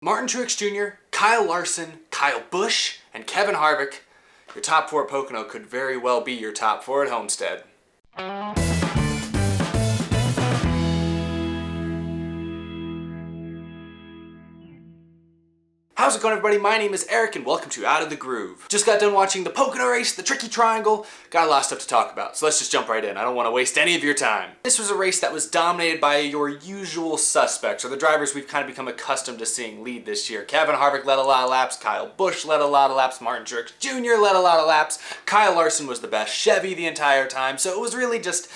Martin Truex Jr., Kyle Larson, Kyle Busch, and Kevin Harvick. Your top four at Pocono could very well be your top four at Homestead. How's it going, everybody? My name is Eric and welcome to Out of the Groove. Just got done watching the Pocono race, the Tricky Triangle. Got a lot of stuff to talk about, so let's just jump right in. I don't want to waste any of your time. This was a race that was dominated by your usual suspects, or the drivers we've kind of become accustomed to seeing lead this year. Kevin Harvick led a lot of laps, Kyle Busch led a lot of laps, Martin Truex Jr. led a lot of laps, Kyle Larson was the best Chevy the entire time, so it was really just,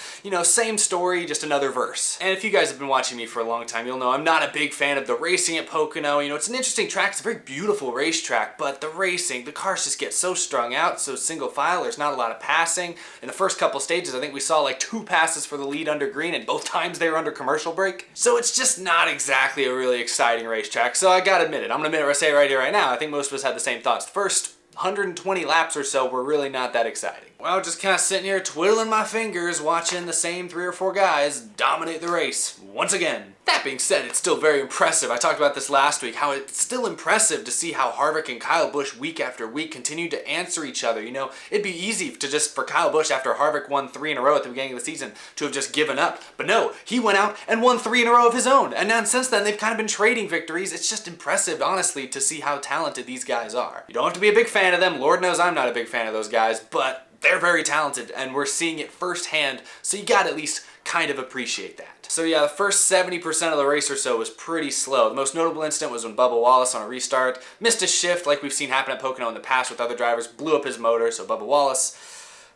same story, just another verse. And if you guys have been watching me for a long time, you'll know I'm not a big fan of the racing at Pocono. It's an interesting track, it's a very beautiful racetrack, but the racing, the cars just get so strung out, so single file, there's not a lot of passing. In the first couple stages, I think we saw like 2 passes for the lead under green, and both times they were under commercial break. So it's just not exactly a really exciting racetrack, so I gotta admit it. I'm gonna say it right here, right now. I think most of us had the same thoughts. The first 120 laps or so were really not that exciting. Well, just kind of sitting here twiddling my fingers watching the same 3 or 4 guys dominate the race once again. That being said, it's still very impressive. I talked about this last week, how it's still impressive to see how Harvick and Kyle Busch week after week continue to answer each other. It'd be easy for Kyle Busch, after Harvick won 3 in a row at the beginning of the season, to have just given up. But no, he went out and won 3 in a row of his own. And then since then, they've kind of been trading victories. It's just impressive, honestly, to see how talented these guys are. You don't have to be a big fan of them. Lord knows I'm not a big fan of those guys, but they're very talented, and we're seeing it firsthand, so you gotta at least kind of appreciate that. So yeah, the first 70% of the race or so was pretty slow. The most notable incident was when Bubba Wallace on a restart missed a shift, like we've seen happen at Pocono in the past with other drivers, blew up his motor, so Bubba Wallace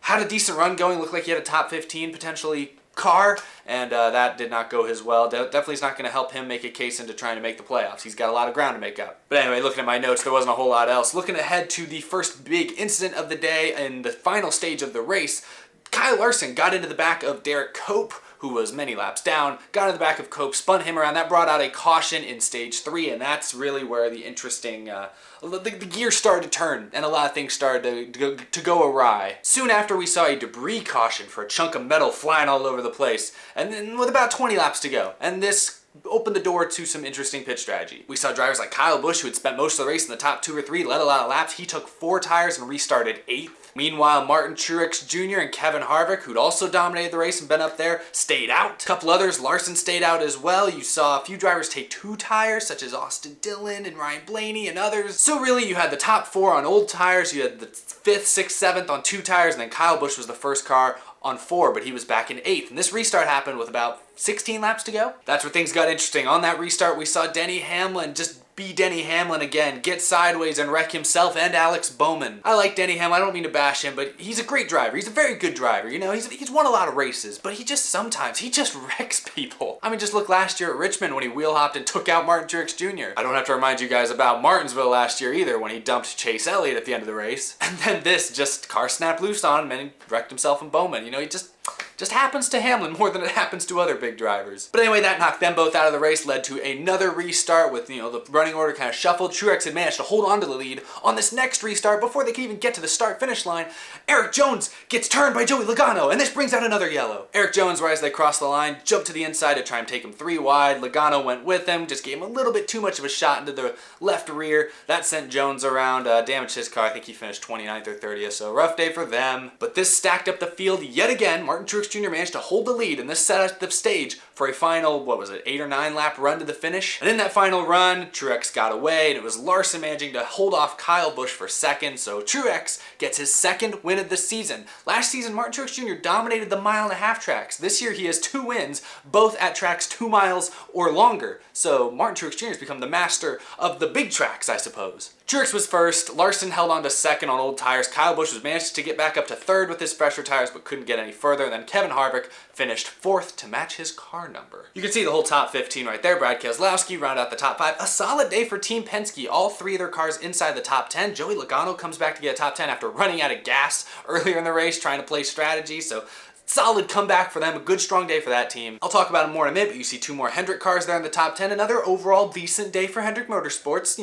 had a decent run going, looked like he had a top 15 potentially car, and that did not go his well. Definitely is not going to help him make a case into trying to make the playoffs. He's got a lot of ground to make up. But anyway, looking at my notes, there wasn't a whole lot else. Looking ahead to the first big incident of the day and the final stage of the race, Kyle Larson got into the back of Derek Cope, who was many laps down, got in the back of Cope, spun him around. That brought out a caution in stage 3, and that's really where the interesting, the gears started to turn, and a lot of things started to go awry. Soon after, we saw a debris caution for a chunk of metal flying all over the place, and then with about 20 laps to go, and this opened the door to some interesting pit strategy. We saw drivers like Kyle Busch, who had spent most of the race in the top 2 or 3, led a lot of laps. He took 4 tires and restarted 8th. Meanwhile, Martin Truex Jr. and Kevin Harvick, who'd also dominated the race and been up there, stayed out. A couple others, Larson stayed out as well. You saw a few drivers take 2 tires, such as Austin Dillon and Ryan Blaney and others. So really, you had the top 4 on old tires, you had the 5th, 6th, 7th on 2 tires, and then Kyle Busch was the first car on 4, but he was back in 8th. And this restart happened with about 16 laps to go. That's where things got interesting. On that restart, we saw Denny Hamlin just be Denny Hamlin again, get sideways and wreck himself and Alex Bowman. I like Denny Hamlin, I don't mean to bash him, but he's a great driver. He's a very good driver, he's won a lot of races, but he just wrecks people. I mean, just look last year at Richmond when he wheel hopped and took out Martin Truex Jr. I don't have to remind you guys about Martinsville last year either, when he dumped Chase Elliott at the end of the race. And then this, just car snapped loose on him and he wrecked himself and Bowman. He just happens to Hamlin more than it happens to other big drivers. But anyway, that knocked them both out of the race, led to another restart with, the running order kind of shuffled. Truex had managed to hold on to the lead. On this next restart, before they could even get to the start-finish line, Erik Jones gets turned by Joey Logano, and this brings out another yellow. Erik Jones, right as they crossed the line, jumped to the inside to try and take him 3 wide. Logano went with him, just gave him a little bit too much of a shot into the left rear. That sent Jones around, damaged his car. I think he finished 29th or 30th, so rough day for them. But this stacked up the field yet again. Martin Truex Jr. managed to hold the lead, and this set up the stage for a final, 8 or 9 lap run to the finish. And in that final run, Truex got away, and it was Larson managing to hold off Kyle Busch for 2nd, so Truex gets his 2nd win of the season. Last season, Martin Truex Jr. dominated the 1.5 mile tracks. This year, he has 2 wins, both at tracks 2 miles or longer. So Martin Truex Jr. has become the master of the big tracks, I suppose. Truex was first, Larson held on to 2nd on old tires, Kyle Busch was managed to get back up to 3rd with his fresher tires but couldn't get any further, and then Kevin Harvick finished 4th to match his car number. You can see the whole top 15 right there. Brad Keselowski rounded out the top 5. A solid day for Team Penske, all 3 of their cars inside the top 10. Joey Logano comes back to get a top 10 after running out of gas earlier in the race trying to play strategy, so solid comeback for them, a good strong day for that team. I'll talk about it more in a minute, but you see 2 more Hendrick cars there in the top 10. Another overall decent day for Hendrick Motorsports.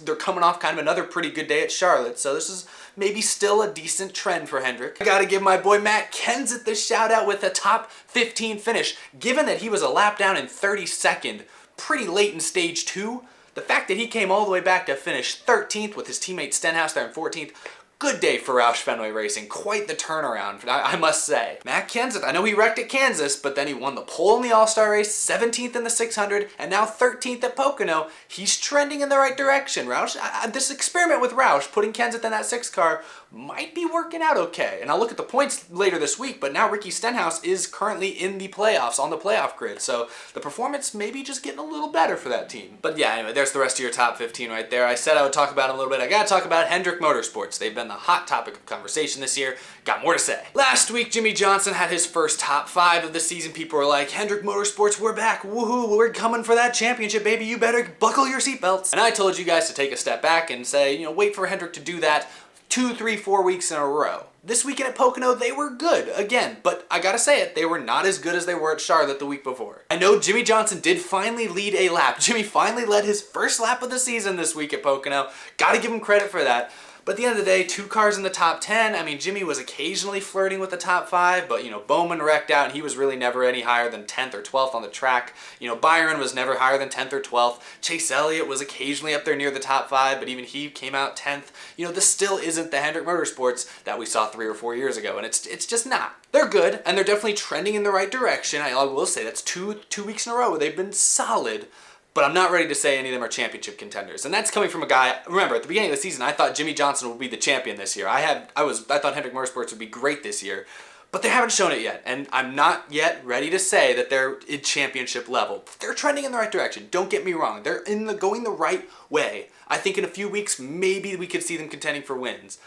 They're coming off kind of another pretty good day at Charlotte, so this is maybe still a decent trend for Hendrick. I gotta give my boy Matt Kenseth the shout out with a top 15 finish. Given that he was a lap down in 32nd pretty late in stage 2, The fact that he came all the way back to finish 13th with his teammate Stenhouse there in 14th, good day for Roush Fenway Racing. Quite the turnaround, I must say. Matt Kenseth, I know he wrecked at Kansas, but then he won the pole in the All-Star race, 17th in the 600, and now 13th at Pocono. He's trending in the right direction. Roush, this experiment with Roush, putting Kenseth in that 6 car, might be working out okay. And I'll look at the points later this week, but now Ricky Stenhouse is currently in the playoffs, on the playoff grid, so the performance may be just getting a little better for that team. But yeah, anyway, there's the rest of your top 15 right there. I said I would talk about it a little bit. I gotta talk about Hendrick Motorsports. They've been the hot topic of conversation this year. Got more to say. Last week, Jimmy Johnson had his first top 5 of the season. People were like, Hendrick Motorsports, we're back. Woohoo, we're coming for that championship, baby. You better buckle your seatbelts. And I told you guys to take a step back and say, wait for Hendrick to do that 2, 3, 4 weeks in a row. This weekend at Pocono, they were good, again, but I gotta say it, they were not as good as they were at Charlotte the week before. I know Jimmy Johnson did finally lead a lap. Jimmy finally led his first lap of the season this week at Pocono. Gotta give him credit for that. But at the end of the day, 2 cars in the top 10. I mean, Jimmy was occasionally flirting with the top 5, but, Bowman wrecked out, and he was really never any higher than 10th or 12th on the track. Byron was never higher than 10th or 12th. Chase Elliott was occasionally up there near the top 5, but even he came out 10th. This still isn't the Hendrick Motorsports that we saw 3 or 4 years ago, and it's just not. They're good, and they're definitely trending in the right direction. I will say that's two weeks in a row where they've been solid. But I'm not ready to say any of them are championship contenders. And that's coming from a guy, remember, at the beginning of the season, I thought Jimmy Johnson would be the champion this year. I thought Hendrick Motorsports would be great this year, but they haven't shown it yet. And I'm not yet ready to say that they're at championship level. They're trending in the right direction. Don't get me wrong. They're going the right way. I think in a few weeks, maybe we could see them contending for wins.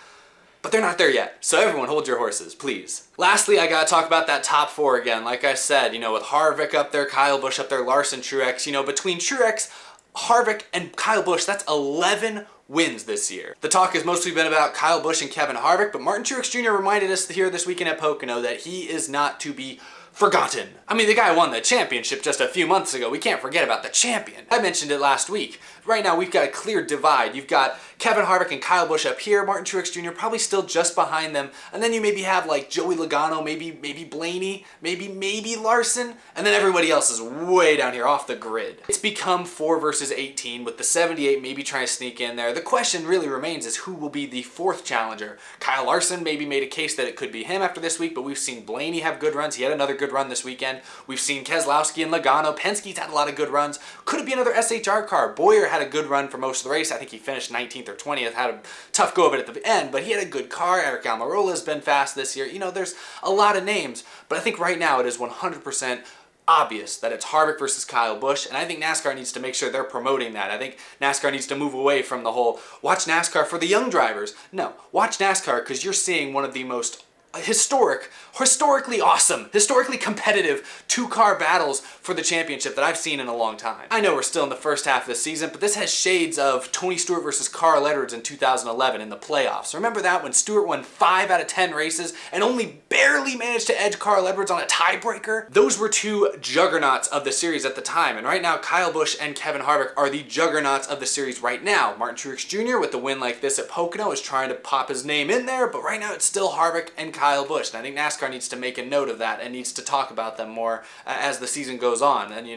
But they're not there yet, so everyone hold your horses, please. Lastly, I gotta talk about that top 4 again. Like I said, with Harvick up there, Kyle Busch up there, Larson, Truex. Between Truex, Harvick, and Kyle Busch, that's 11 wins this year. The talk has mostly been about Kyle Busch and Kevin Harvick, but Martin Truex Jr. reminded us here this weekend at Pocono that he is not to be forgotten. I mean, the guy won the championship just a few months ago. We can't forget about the champion. I mentioned it last week. Right now, we've got a clear divide. You've got Kevin Harvick and Kyle Busch up here, Martin Truex Jr. probably still just behind them, and then you maybe have like Joey Logano, maybe Blaney, maybe Larson, and then everybody else is way down here off the grid. It's become 4 versus 18, with the 78 maybe trying to sneak in there. The question really remains is who will be the 4th challenger. Kyle Larson maybe made a case that it could be him after this week, but we've seen Blaney have good runs. He had another good run this weekend. We've seen Keselowski and Logano. Penske's had a lot of good runs. Could it be another SHR car? Boyer had a good run for most of the race. I think he finished 19th or 20th, had a tough go of it at the end, but he had a good car. Eric Almirola's been fast this year. There's a lot of names, but I think right now it is 100% obvious that it's Harvick versus Kyle Busch, and I think NASCAR needs to make sure they're promoting that. I think NASCAR needs to move away from the whole, watch NASCAR for the young drivers. No, watch NASCAR because you're seeing one of the most historically awesome, historically competitive 2-car battles for the championship that I've seen in a long time. I know we're still in the first half of the season, but this has shades of Tony Stewart versus Carl Edwards in 2011 in the playoffs. Remember that when Stewart won 5 out of 10 races and only barely managed to edge Carl Edwards on a tiebreaker? Those were 2 juggernauts of the series at the time, and right now Kyle Busch and Kevin Harvick are the juggernauts of the series right now. Martin Truex Jr. with the win like this at Pocono is trying to pop his name in there, but right now it's still Harvick and Kyle Busch, and I think NASCAR needs to make a note of that and needs to talk about them more as the season goes on. And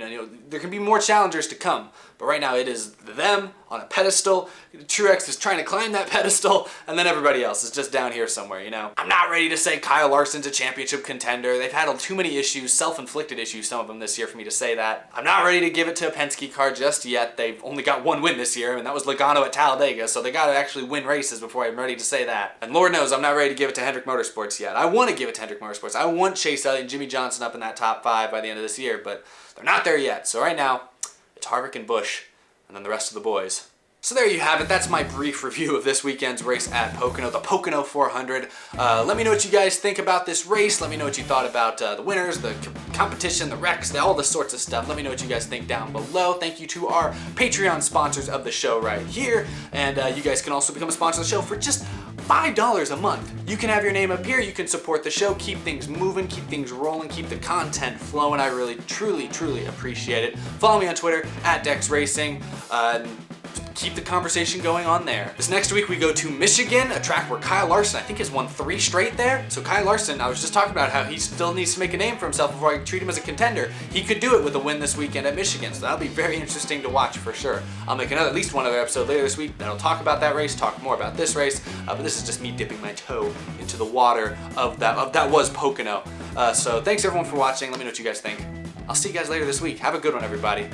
there can be more challengers to come, but right now it is them on a pedestal. Truex is trying to climb that pedestal, and then everybody else is just down here somewhere. I'm not ready to say Kyle Larson's a championship contender. They've had too many issues, self-inflicted issues, some of them this year for me to say that. I'm not ready to give it to a Penske car just yet. They've only got 1 win this year, and that was Logano at Talladega, so they got to actually win races before I'm ready to say that. And Lord knows I'm not ready to give it to Hendrick Motorsports yet. I want to give it to Hendrick Motorsports. I want Chase Elliott and Jimmy Johnson up in that top 5 by the end of this year, but they're not there yet. So right now, it's Harvick and Busch, and then the rest of the boys. So there you have it. That's my brief review of this weekend's race at Pocono, the Pocono 400. Let me know what you guys think about this race. Let me know what you thought about the winners, the competition, the wrecks, all the sorts of stuff. Let me know what you guys think down below. Thank you to our Patreon sponsors of the show right here. And you guys can also become a sponsor of the show for just $5 a month. You can have your name up here. You can support the show, keep things moving, keep things rolling, keep the content flowing. I really, truly appreciate it. Follow me on Twitter at DexRacing. keep the conversation going on there. This next week we go to Michigan, a track where Kyle Larson, I think, has won 3 straight there. So Kyle Larson, I was just talking about how he still needs to make a name for himself before I treat him as a contender. He could do it with a win this weekend at Michigan, so that'll be very interesting to watch for sure. I'll make at least one other episode later this week that'll talk about that race, talk more about this race, but this is just me dipping my toe into the water of that was Pocono. So thanks everyone for watching. Let me know what you guys think. I'll see you guys later this week. Have a good one, everybody.